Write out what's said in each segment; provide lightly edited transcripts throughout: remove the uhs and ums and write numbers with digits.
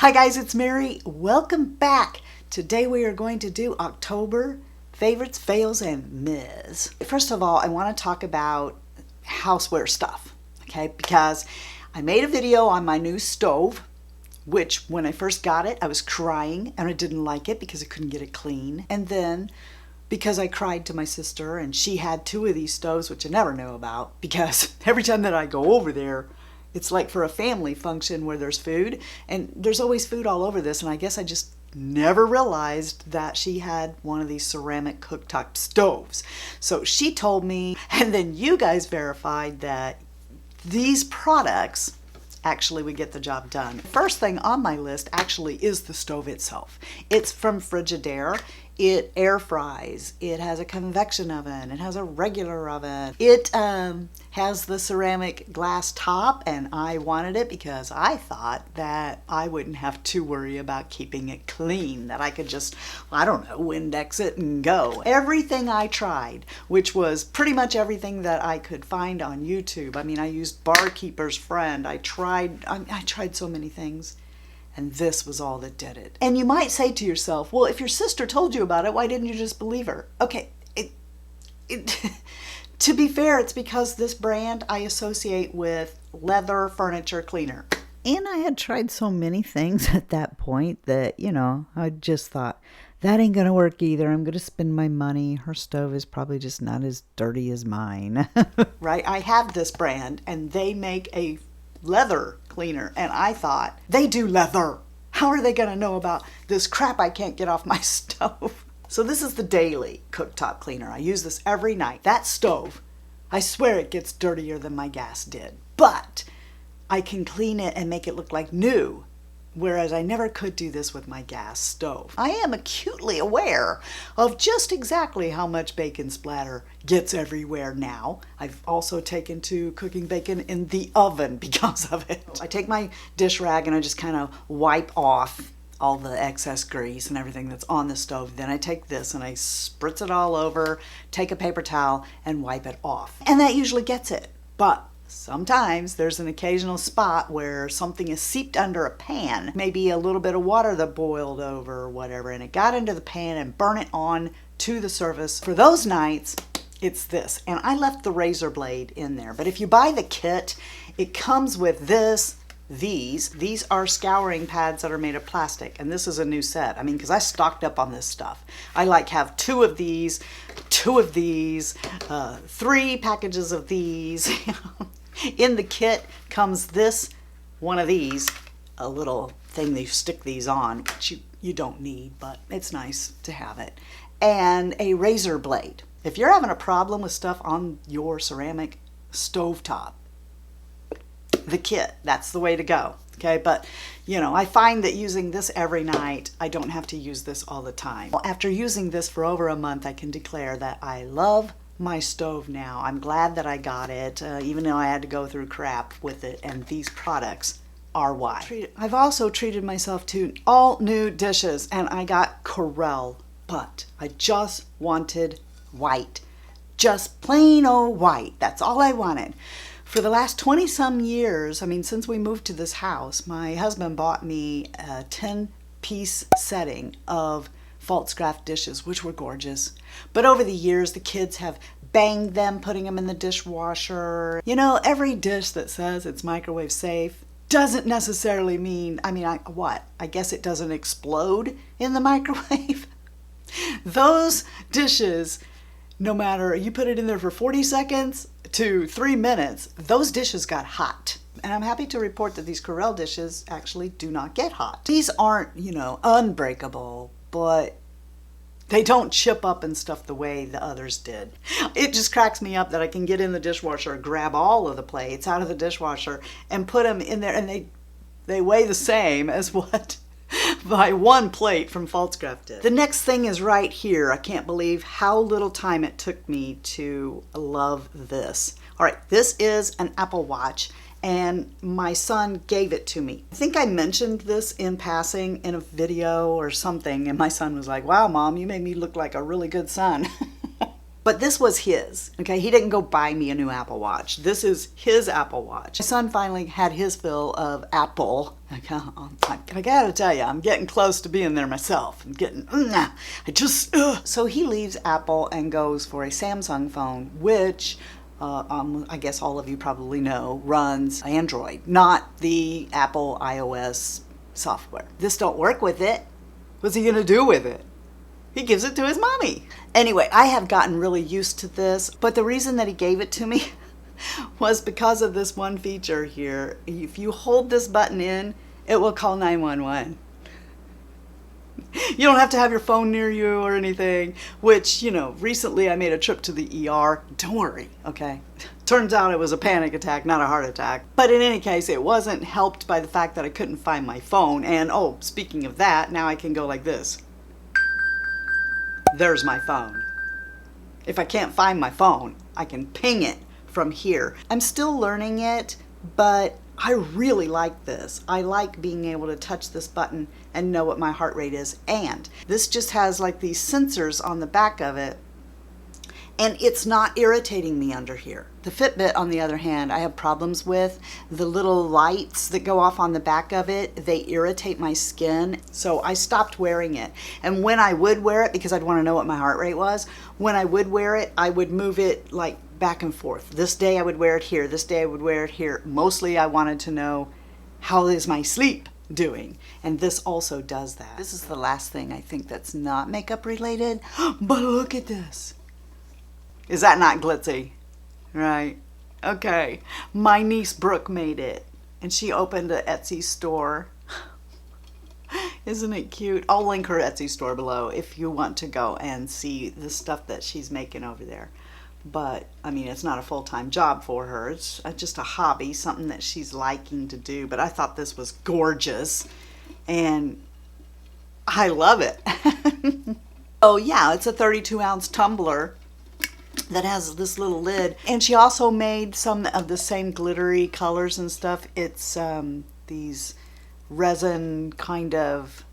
Hi guys, it's Mary. Welcome back. Today we are going to do October favorites, fails, and myths. First of all, I want to talk about houseware stuff, okay? Because I made a video on my new stove, which when I first got it, I was crying and I didn't like it because I couldn't get it clean. And then because I cried to my sister and she had two of these stoves, which I never knew about, because every time that I go over there, it's like for a family function where there's food, and there's always food all over this, and I guess I just never realized that she had one of these ceramic cooktop stoves. So she told me, and then you guys verified that these products actually would get the job done. First thing on my list actually is the stove itself. It's from Frigidaire. It air fries. It has a convection oven. It has a regular oven. It has the ceramic glass top, and I wanted it because I thought that I wouldn't have to worry about keeping it clean, that I could just, I don't know, Windex it and go. Everything I tried, which was pretty much everything that I could find on YouTube. I mean, I used Barkeeper's Friend. I tried so many things. And this was all that did it. And you might say to yourself, well, if your sister told you about it, why didn't you just believe her? Okay, to be fair, it's because this brand I associate with leather furniture cleaner. And I had tried so many things at that point that, you know, I just thought, that ain't gonna work either. I'm gonna spend my money. Her stove is probably just not as dirty as mine. Right? I have this brand and they make a leather cleaner, and I thought, they do leather. How are they gonna know about this crap I can't get off my stove? So this is the daily cooktop cleaner. I use this every night. That stove, I swear it gets dirtier than my gas did, but I can clean it and make it look like new, whereas I never could do this with my gas stove. I am acutely aware of just exactly how much bacon splatter gets everywhere now. I've also taken to cooking bacon in the oven because of it. I take my dish rag and I just kind of wipe off all the excess grease and everything that's on the stove. Then I take this and I spritz it all over, take a paper towel and wipe it off. And that usually gets it. But sometimes there's an occasional spot where something is seeped under a pan, maybe a little bit of water that boiled over or whatever, and it got into the pan and burnt it on to the surface. For those nights, it's this. And I left the razor blade in there. But if you buy the kit, it comes with these are scouring pads that are made of plastic, and this is a new set. I mean, because I stocked up on this stuff. I like have two of these, 3 packages of these. In the kit comes this, one of these, a little thing they stick these on, which you don't need, but it's nice to have it, and a razor blade. If you're having a problem with stuff on your ceramic stovetop, the kit, that's the way to go. Okay, but you know, I find that using this every night, I don't have to use this all the time. Well, after using this for over a month, I can declare that I love my stove now. I'm glad that I got it, even though I had to go through crap with it, and these products are why. I've also treated myself to all new dishes, and I got Corelle, but I just wanted white. Just plain old white. That's all I wanted. For the last 20-some years, I mean, since we moved to this house, my husband bought me a 10-piece setting of Faltzgraff dishes, which were gorgeous. But over the years, the kids have banged them, putting them in the dishwasher. You know, every dish that says it's microwave safe doesn't necessarily mean, I mean, what? I guess it doesn't explode in the microwave. Those dishes, no matter you put it in there for 40 seconds to 3 minutes, those dishes got hot. And I'm happy to report that these Corelle dishes actually do not get hot. These aren't, you know, unbreakable, but they don't chip up and stuff the way the others did. It just cracks me up that I can get in the dishwasher, grab all of the plates out of the dishwasher and put them in there, and they weigh the same as what by one plate from Faltzgraff did. The next thing is right here. I can't believe how little time it took me to love this. All right, this is an Apple Watch, and my son gave it to me. I think I mentioned this in passing in a video or something, and my son was like, wow, Mom, you made me look like a really good son. But this was his, okay? He didn't go buy me a new Apple Watch. This is his Apple Watch. My son finally had his fill of Apple. I gotta tell you, I'm getting close to being there myself. I'm getting, So he leaves Apple and goes for a Samsung phone, which I guess all of you probably know, runs Android, not the Apple iOS software. This don't work with it. What's he gonna do with it? He gives it to his mommy. Anyway, I have gotten really used to this, but the reason that he gave it to me was because of this one feature here. If you hold this button in, it will call 911. You don't have to have your phone near you or anything, which, you know, recently I made a trip to the ER. Don't worry, okay? Turns out it was a panic attack, not a heart attack. But in any case, it wasn't helped by the fact that I couldn't find my phone. And, oh, speaking of that, now I can go like this. There's my phone. If I can't find my phone, I can ping it from here. I'm still learning it, but I really like this. I like being able to touch this button and know what my heart rate is. And this just has like these sensors on the back of it, and it's not irritating me under here. The Fitbit, on the other hand, I have problems with. The little lights that go off on the back of it, they irritate my skin. So I stopped wearing it. And when I would wear it, because I'd want to know what my heart rate was, when I would wear it, I would move it like back and forth. This day I would wear it here. This day I would wear it here. Mostly I wanted to know, how is my sleep doing? And this also does that. This is the last thing I think that's not makeup related. But look at this. Is that not glitzy? Right. Okay. My niece Brooke made it, and she opened an Etsy store. Isn't it cute? I'll link her Etsy store below if you want to go and see the stuff that she's making over there. But, I mean, it's not a full-time job for her. It's just a hobby, something that she's liking to do. But I thought this was gorgeous, and I love it. Oh, yeah, it's a 32-ounce tumbler that has this little lid. And she also made some of the same glittery colors and stuff. It's these resin kind of,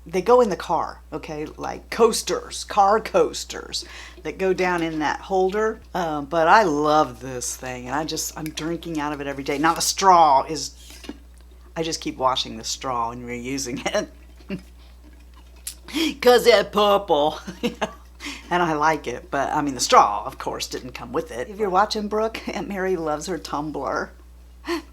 they go in the car, okay, like coasters, car coasters that go down in that holder. But I love this thing, and I'm drinking out of it every day. Now the straw is, I just keep washing the straw and reusing it because it's purple. And I like it, but I mean the straw, of course, didn't come with it. If you're watching Brooke, Aunt Mary loves her tumbler.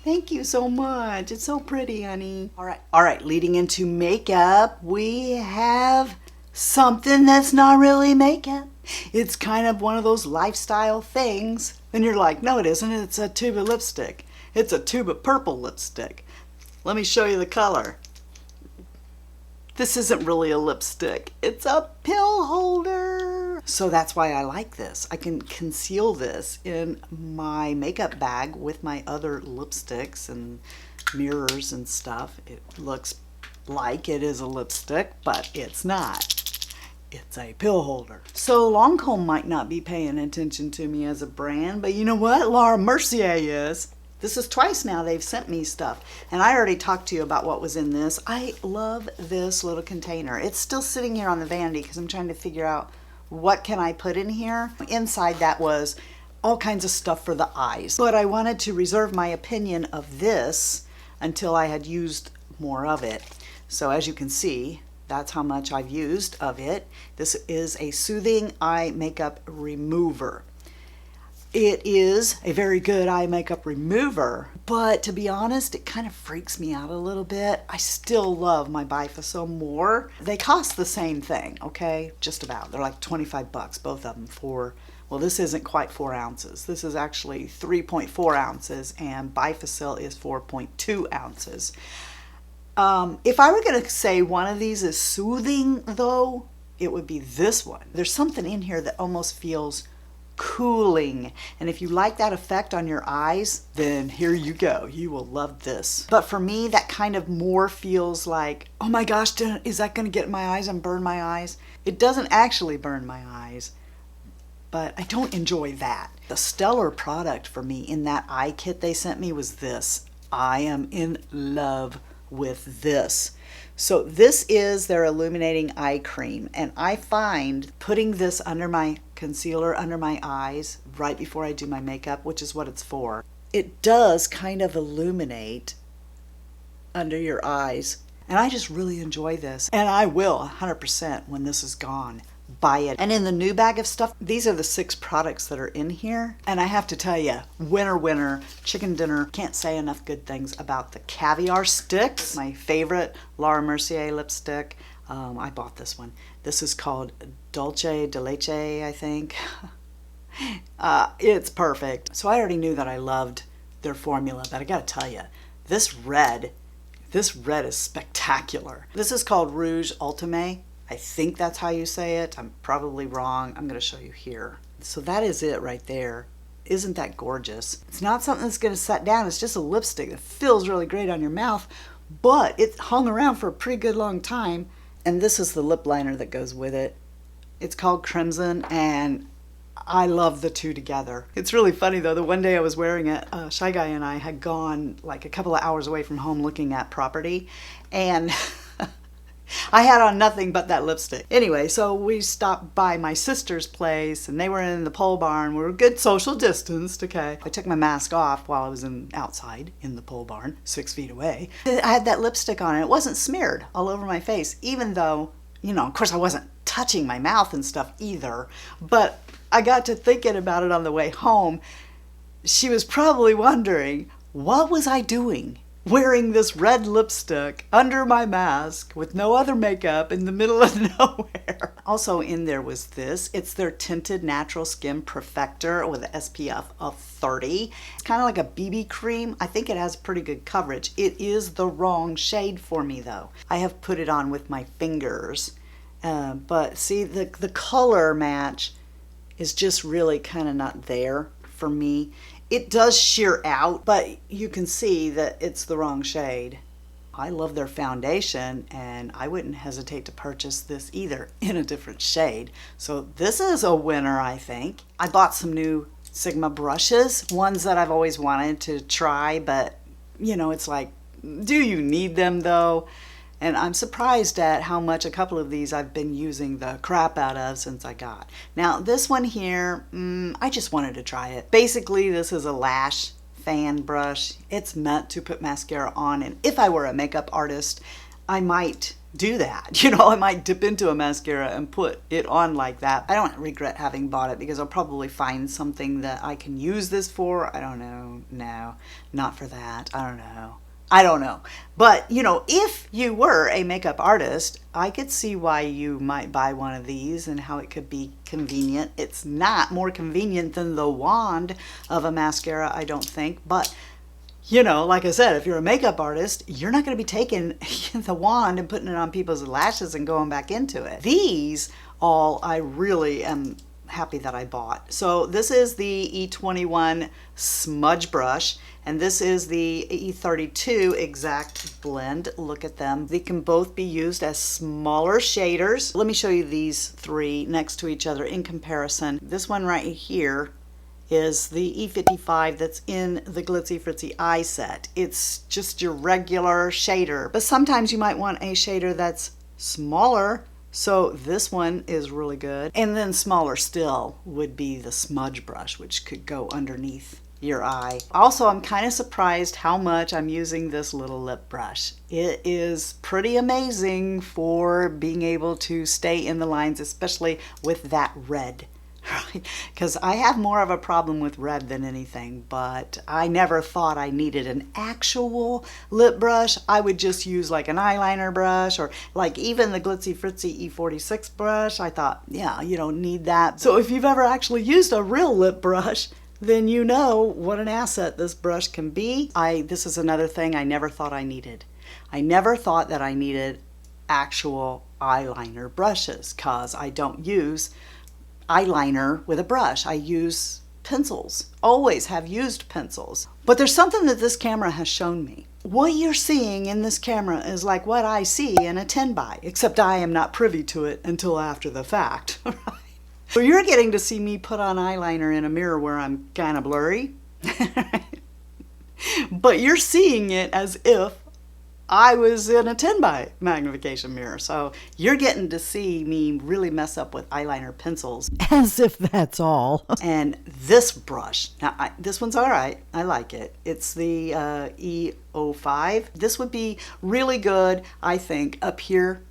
Thank you so much. It's so pretty, honey. All right, leading into makeup, we have something that's not really makeup. It's kind of one of those lifestyle things. And you're like, no, it isn't. It's a tube of lipstick. It's a tube of purple lipstick. Let me show you the color. This isn't really a lipstick. It's a pill holder. So that's why I like this. I can conceal this in my makeup bag with my other lipsticks and mirrors and stuff. It looks like it is a lipstick, but it's not. It's a pill holder. So Lancome might not be paying attention to me as a brand, but you know what? Laura Mercier is. This is twice now they've sent me stuff, and I already talked to you about what was in this. I love this little container. It's still sitting here on the vanity because I'm trying to figure out what can I put in here. Inside that was all kinds of stuff for the eyes, but I wanted to reserve my opinion of this until I had used more of it. So as you can see, that's how much I've used of it. This is a soothing eye makeup remover. It is a very good eye makeup remover, but to be honest, it kind of freaks me out a little bit. I still love my Bifacil more. They cost the same thing, okay? Just about. They're like 25 bucks, both of them, for, well, this isn't quite 4 ounces. This is actually 3.4 ounces, and Bifacil is 4.2 ounces. If I were going to say one of these is soothing, though, it would be this one. There's something in here that almost feels cooling, and if you like that effect on your eyes, then here you go. You will love this. But for me, that kind of more feels like, oh my gosh, is that going to get in my eyes and burn my eyes? It doesn't actually burn my eyes, but I don't enjoy that. The stellar product for me in that eye kit they sent me was this. I am in love with this. So this is their Illuminating Eye Cream, and I find putting this under my concealer under my eyes right before I do my makeup, which is what it's for, it does kind of illuminate under your eyes. And I just really enjoy this. And I will 100% when this is gone buy it. And in the new bag of stuff, these are the 6 products that are in here. And I have to tell you, winner, chicken dinner. Can't say enough good things about the Caviar sticks. My favorite Laura Mercier lipstick. I bought this one. This is called Dulce de Leche, I think. It's perfect. So I already knew that I loved their formula, but I gotta tell you, this red is spectacular. This is called Rouge Ultime. I think that's how you say it. I'm probably wrong. I'm going to show you here. So that is it right there. Isn't that gorgeous? It's not something that's going to set down. It's just a lipstick that feels really great on your mouth, but it hung around for a pretty good long time. And this is the lip liner that goes with it. It's called Crimson, and I love the two together. It's really funny though, the one day I was wearing it, Shy Guy and I had gone like a couple of hours away from home looking at property, and I had on nothing but that lipstick. Anyway, so we stopped by my sister's place, and they were in the pole barn. We were good social distanced, okay. I took my mask off while I was outside in the pole barn, 6 feet away. I had that lipstick on, and it wasn't smeared all over my face, even though, you know, of course I wasn't touching my mouth and stuff either, but I got to thinking about it on the way home. She was probably wondering, what was I doing wearing this red lipstick under my mask with no other makeup in the middle of nowhere? Also in there was this. It's their Tinted Natural Skin Perfector with an SPF of 30. It's kind of like a BB cream. I think it has pretty good coverage. It is the wrong shade for me though. I have put it on with my fingers, but see the color match is just really kind of not there for me. It does sheer out, but you can see that it's the wrong shade. I love their foundation, and I wouldn't hesitate to purchase this either in a different shade. So this is a winner, I think. I bought some new Sigma brushes, ones that I've always wanted to try, but you know, it's like, do you need them though? And I'm surprised at how much a couple of these I've been using the crap out of since I got. Now this one here, I just wanted to try it. Basically this is a lash fan brush. It's meant to put mascara on, and if I were a makeup artist, I might do that. You know, I might dip into a mascara and put it on like that. I don't regret having bought it because I'll probably find something that I can use this for. I don't know. No, not for that. I don't know. But, you know, if you were a makeup artist, I could see why you might buy one of these and how it could be convenient. It's not more convenient than the wand of a mascara, I don't think. But, you know, like I said, if you're a makeup artist, you're not going to be taking the wand and putting it on people's lashes and going back into it. These all I really am happy that I bought. So this is the E21 smudge brush, and this is the E32 exact blend. Look at them. They can both be used as smaller shaders. Let me show you these three next to each other in comparison. This one right here is the E55 that's in the Glitzy Fritzy eye set. It's just your regular shader, but sometimes you might want a shader that's smaller. So this one is really good. And then smaller still would be the smudge brush, which could go underneath your eye. Also, I'm kind of surprised how much I'm using this little lip brush. It is pretty amazing for being able to stay in the lines, especially with that red. Because I have more of a problem with red than anything, but I never thought I needed an actual lip brush. I would just use like an eyeliner brush, or like even the Glitzy Fritzy E46 brush. I thought, yeah, you don't need that. So if you've ever actually used a real lip brush, then you know what an asset this brush can be. This is another thing I never thought I needed. I never thought that I needed actual eyeliner brushes, because I don't use eyeliner with a brush. I use pencils, always have used pencils. But there's something that this camera has shown me. What you're seeing in this camera is like what I see in a 10 by, except I am not privy to it until after the fact. Right? So you're getting to see me put on eyeliner in a mirror where I'm kind of blurry. But you're seeing it as if I was in a 10 by magnification mirror. So you're getting to see me really mess up with eyeliner pencils. As if that's all. And this brush, now this one's all right. I like it. It's the E05. This would be really good, I think, up here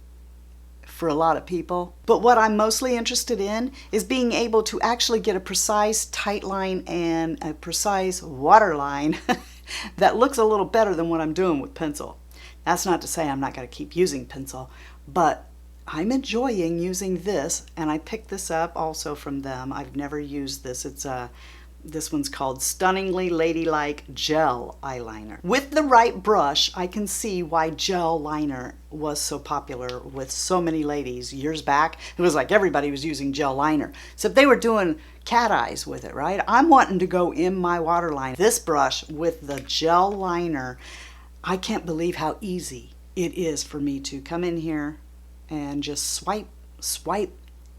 for a lot of people. But what I'm mostly interested in is being able to actually get a precise tight line and a precise waterline that looks a little better than what I'm doing with pencil. That's not to say I'm not going to keep using pencil, but I'm enjoying using this, and I picked this up also from them. I've never used this. This one's called Stunningly Ladylike Gel Eyeliner. With the right brush, I can see why gel liner was so popular with so many ladies years back. It was like everybody was using gel liner. So if they were doing cat eyes with it, right? I'm wanting to go in my waterline. This brush with the gel liner, I can't believe how easy it is for me to come in here and just swipe,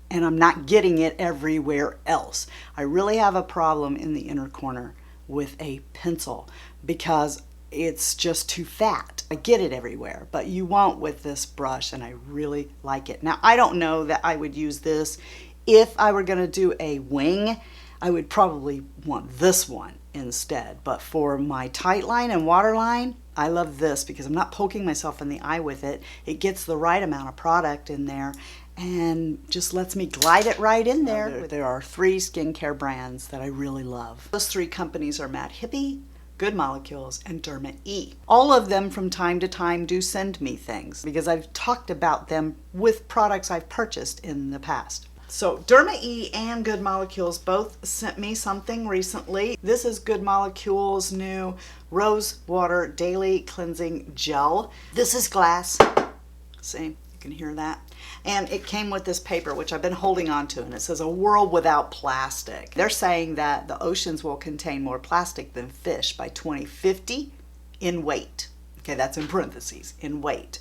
and I'm not getting it everywhere else. I really have a problem in the inner corner with a pencil because it's just too fat. I get it everywhere, but you won't with this brush, and I really like it. Now, I don't know that I would use this if I were going to do a wing. I would probably want this one instead, but for my tight line and waterline, I love this because I'm not poking myself in the eye with it. It gets the right amount of product in there and just lets me glide it right in there. There are 3 skincare brands that I really love. Those 3 companies are Mad Hippie, Good Molecules, and Derma E. All of them from time to time do send me things because I've talked about them with products I've purchased in the past. So Derma E and Good Molecules both sent me something recently. This is Good Molecules' new Rose Water Daily Cleansing Gel. This is glass. See, you can hear that. And it came with this paper, which I've been holding on to, and it says a world without plastic. They're saying that the oceans will contain more plastic than fish by 2050 in weight. Okay, that's in parentheses, in weight.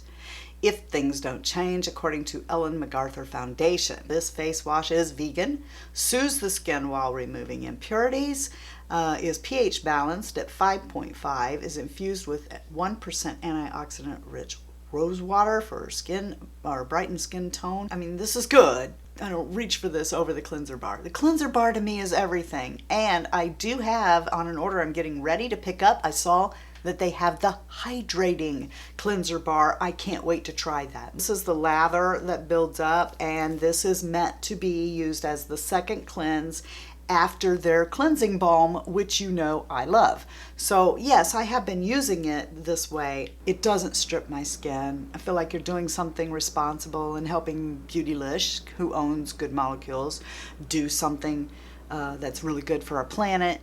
If things don't change, according to Ellen MacArthur Foundation. This face wash is vegan, soothes the skin while removing impurities, is pH balanced at 5.5, is infused with 1% antioxidant rich rose water for skin or brightened skin tone. I mean, this is good. I don't reach for this over the cleanser bar. The cleanser bar to me is everything. And I do have on an order I'm getting ready to pick up, I saw that they have the hydrating cleanser bar. I can't wait to try that. This is the lather that builds up, and this is meant to be used as the second cleanse after their cleansing balm, which you know I love. So yes, I have been using it this way. It doesn't strip my skin. I feel like you're doing something responsible and helping Beautylish, who owns Good Molecules, do something that's really good for our planet.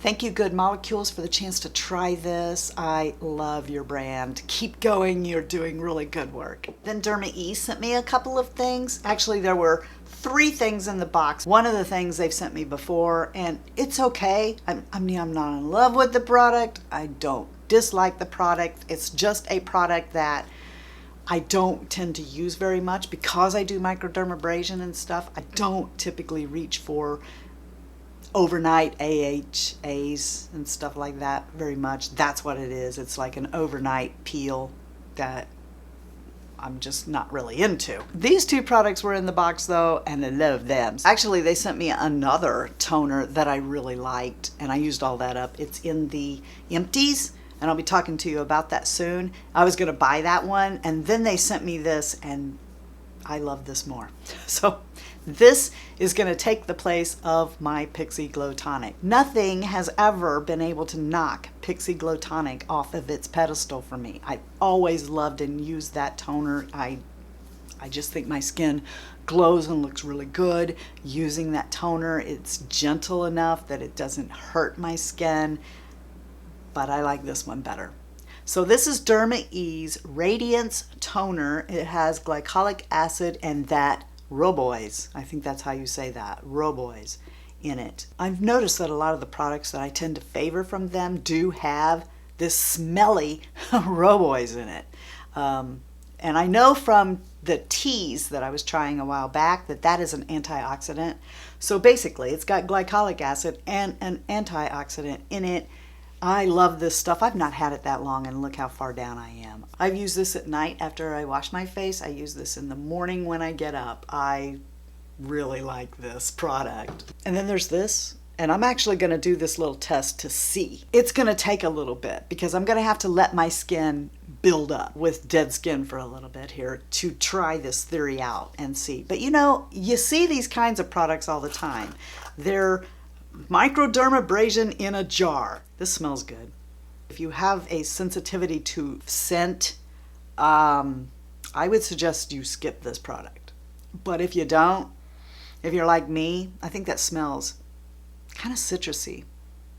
Thank you, Good Molecules, for the chance to try this. I love your brand. Keep going, you're doing really good work. Then Derma E sent me a couple of things. Actually, there were 3 things in the box. One of the things they've sent me before, and it's okay. I mean, I'm not in love with the product. I don't dislike the product. It's just a product that I don't tend to use very much because I do microdermabrasion and stuff. I don't typically reach for overnight AHAs and stuff like that very much. That's what it is. It's like an overnight peel that I'm just not really into. These 2 products were in the box though, and I love them. Actually, they sent me another toner that I really liked, and I used all that up. It's in the empties, and I'll be talking to you about that soon. I was gonna buy that one, and then they sent me this, and I love this more. So this is going to take the place of my Pixie Glow Tonic. Nothing has ever been able to knock Pixie Glow Tonic off of its pedestal for me. I've always loved and used that toner. I just think my skin glows and looks really good using that toner. It's gentle enough that it doesn't hurt my skin, but I like this one better. So this is Derma E's Radiance Toner. It has glycolic acid and that Robois, I think that's how you say that, Robois in it. I've noticed that a lot of the products that I tend to favor from them do have this smelly Robois in it. And I know from the teas that I was trying a while back that that is an antioxidant. So basically it's got glycolic acid and an antioxidant in it. I love this stuff. I've not had it that long and look how far down I am. I've used this at night after I wash my face. I use this in the morning when I get up. I really like this product. And then there's this. And I'm actually going to do this little test to see. It's going to take a little bit because I'm going to have to let my skin build up with dead skin for a little bit here to try this theory out and see. But you know, you see these kinds of products all the time. They're microdermabrasion in a jar. This smells good. If you have a sensitivity to scent, I would suggest you skip this product. But if you don't, if you're like me, I think that smells kind of citrusy,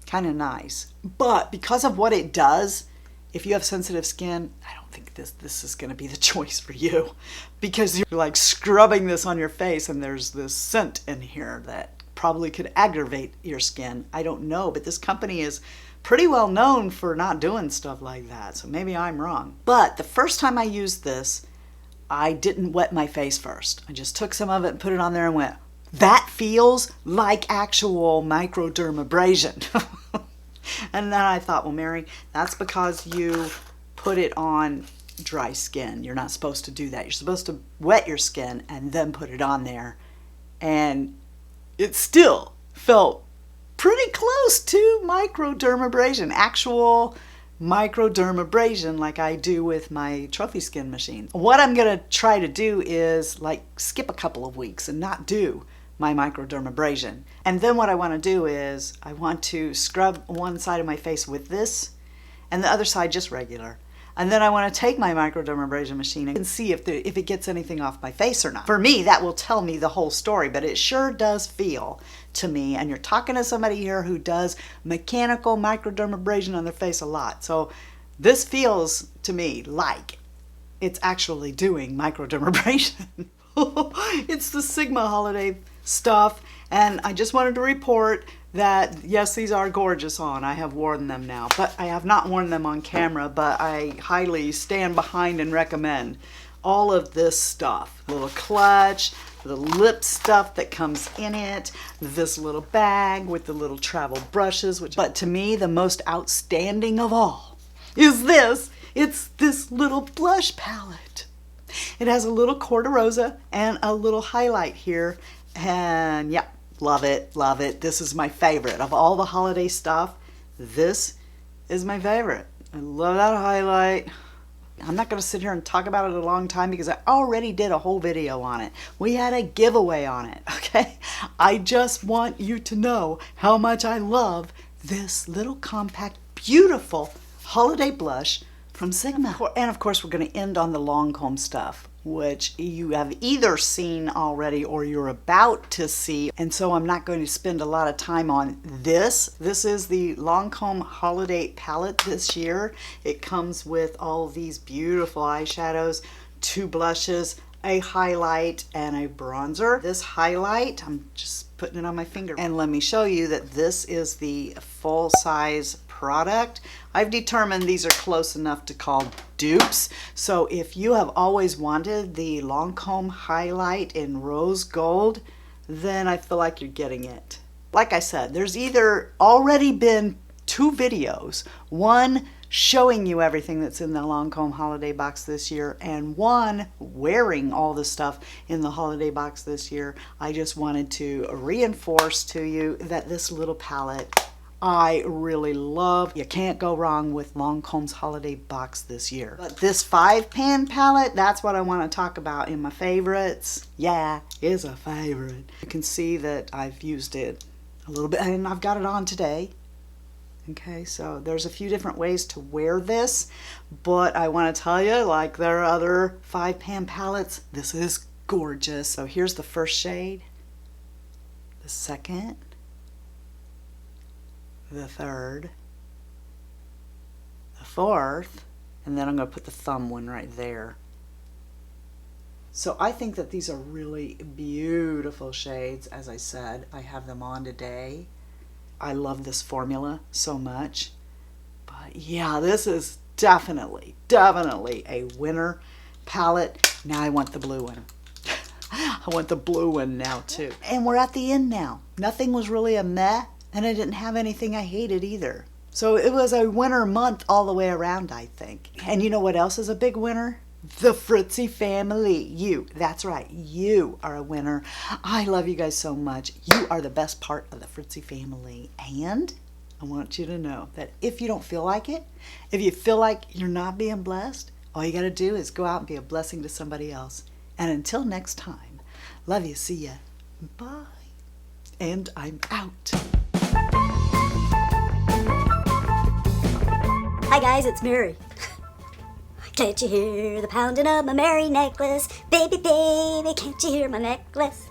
kind of nice. But because of what it does, if you have sensitive skin, I don't think this is going to be the choice for you, because you're like scrubbing this on your face and there's this scent in here that probably could aggravate your skin. I don't know, but this company is pretty well known for not doing stuff like that, so maybe I'm wrong. But the first time I used this, I didn't wet my face first. I just took some of it and put it on there and went, that feels like actual microdermabrasion. And then I thought, well, Mary, that's because you put it on dry skin. You're not supposed to do that. You're supposed to wet your skin and then put it on there. And it still felt pretty close to microdermabrasion, actual microdermabrasion like I do with my trophy skin machine. What I'm going to try to do is like skip a couple of weeks and not do my microdermabrasion. And then what I want to do is I want to scrub one side of my face with this and the other side just regular. And then I want to take my microdermabrasion machine and see if it gets anything off my face or not. For me, that will tell me the whole story, but it sure does feel to me, and you're talking to somebody here who does mechanical microdermabrasion on their face a lot. So this feels to me like it's actually doing microdermabrasion. It's the Sigma holiday stuff, and I just wanted to report that yes, these are gorgeous on. I have worn them now, but I have not worn them on camera, but I highly stand behind and recommend all of this stuff. Little clutch, the lip stuff that comes in it, this little bag with the little travel brushes, but to me the most outstanding of all is this. It's this little blush palette. It has a little Corderosa and a little highlight here, and yeah, love it, love it. This is my favorite. Of all the holiday stuff, this is my favorite. I love that highlight. I'm not going to sit here and talk about it a long time because I already did a whole video on it. We had a giveaway on it, okay? I just want you to know how much I love this little compact, beautiful holiday blush from Sigma. And of course, we're going to end on the Lancome stuff, which you have either seen already or you're about to see. And so I'm not going to spend a lot of time on this. This is the Lancome Holiday Palette this year. It comes with all these beautiful eyeshadows, 2 blushes, a highlight, and a bronzer. This highlight, I'm just putting it on my finger. And let me show you that this is the full-size product. I've determined these are close enough to call dupes. So if you have always wanted the Lancome highlight in rose gold, then I feel like you're getting it. Like I said, there's either already been 2 videos, one showing you everything that's in the Lancome holiday box this year, and one wearing all the stuff in the holiday box this year. I just wanted to reinforce to you that this little palette I really love. You can't go wrong with Lancome's holiday box this year. But this 5-pan palette, that's what I want to talk about in my favorites. Yeah, it's a favorite. You can see that I've used it a little bit, and I've got it on today. Okay, so there's a few different ways to wear this, but I want to tell you, like there are other 5-pan palettes, this is gorgeous. So here's the first shade, the second, the third, the fourth, and then I'm going to put the thumb one right there. So I think that these are really beautiful shades. As I said, I have them on today. I love this formula so much. But yeah, this is definitely a winner palette. Now I want the blue one. I want the blue one now too. And we're at the end now. Nothing was really a meh. And I didn't have anything I hated either. So it was a winner month all the way around, I think. And you know what else is a big winner? The Fritzy family. You, that's right, you are a winner. I love you guys so much. You are the best part of the Fritzy family. And I want you to know that if you don't feel like it, if you feel like you're not being blessed, all you got to do is go out and be a blessing to somebody else. And until next time, love you, see ya, bye. And I'm out. Hi guys, it's Mary. Can't you hear the pounding of my Mary necklace? Baby, baby, can't you hear my necklace?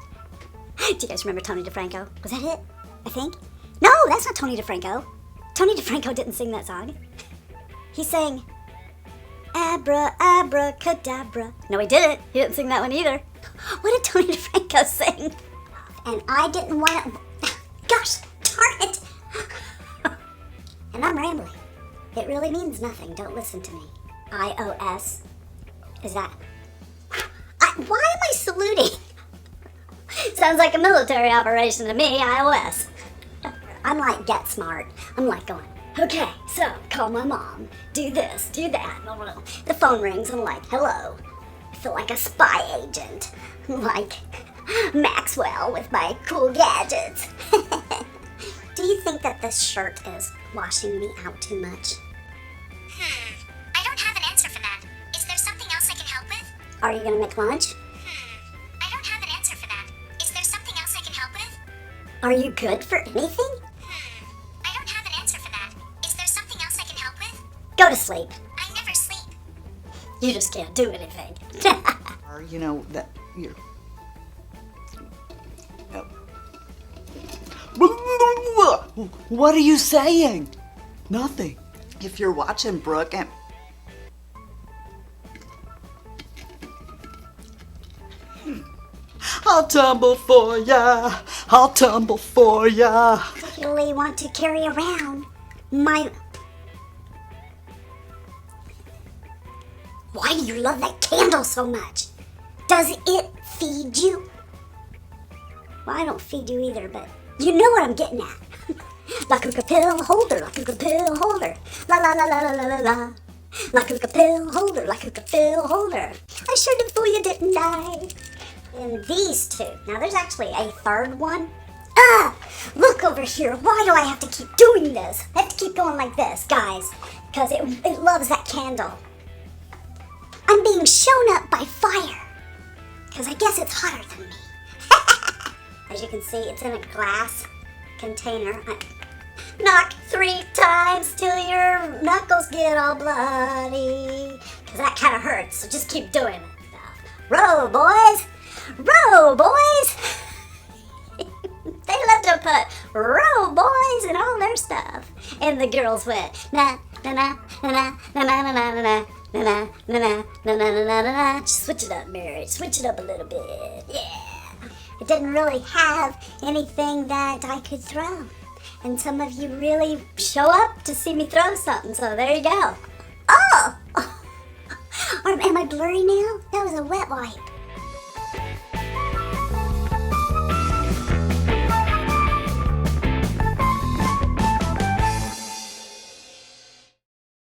Do you guys remember Tony DeFranco? Was that it? I think? No, that's not Tony DeFranco. Tony DeFranco didn't sing that song. He sang Abra, Abracadabra. No, he didn't. He didn't sing that one either. What did Tony DeFranco sing? And I didn't want to... Gosh, darn it! And I'm rambling. It really means nothing. Don't listen to me. iOS. Is that... why am I saluting? Sounds like a military operation to me, iOS. I'm like, get smart. I'm like going, okay, so call my mom. Do this, do that. The phone rings. I'm like, hello. I feel like a spy agent. Like Maxwell with my cool gadgets. Do you think that this shirt is washing me out too much? I don't have an answer for that. Is there something else I can help with? Are you gonna make lunch? I don't have an answer for that. Is there something else I can help with? Are you good for anything? I don't have an answer for that. Is there something else I can help with? Go to sleep. I never sleep. You just can't do anything. Or, you know, that you're... What are you saying? Nothing. If you're watching, Brooke, and... I'll tumble for ya. I'll tumble for ya. Really want to carry around my... Why do you love that candle so much? Does it feed you? Well, I don't feed you either, but you know what I'm getting at. La Cuca pill holder, la Cuca pill holder. La la la la la la la la. La Cuca pill holder, la Cuca pill holder. I sure did fool you, didn't I? And these two. Now there's actually a third one. Ah! Look over here. Why do I have to keep doing this? I have to keep going like this, guys. Because it loves that candle. I'm being shown up by fire. Because I guess it's hotter than me. As you can see, it's in a glass container. Knock 3 times till your knuckles get all bloody. Because that kind of hurts, so just keep doing it. Row, boys! Row, boys! They love to put row boys and all their stuff. And the girls went na na na na na na na na na na na na na na na. Just switch it up, Mary. Switch it up a little bit. Yeah. It didn't really have anything that I could throw. And some of you really show up to see me throw something, so there you go. Oh! Am I blurry now? That was a wet wipe.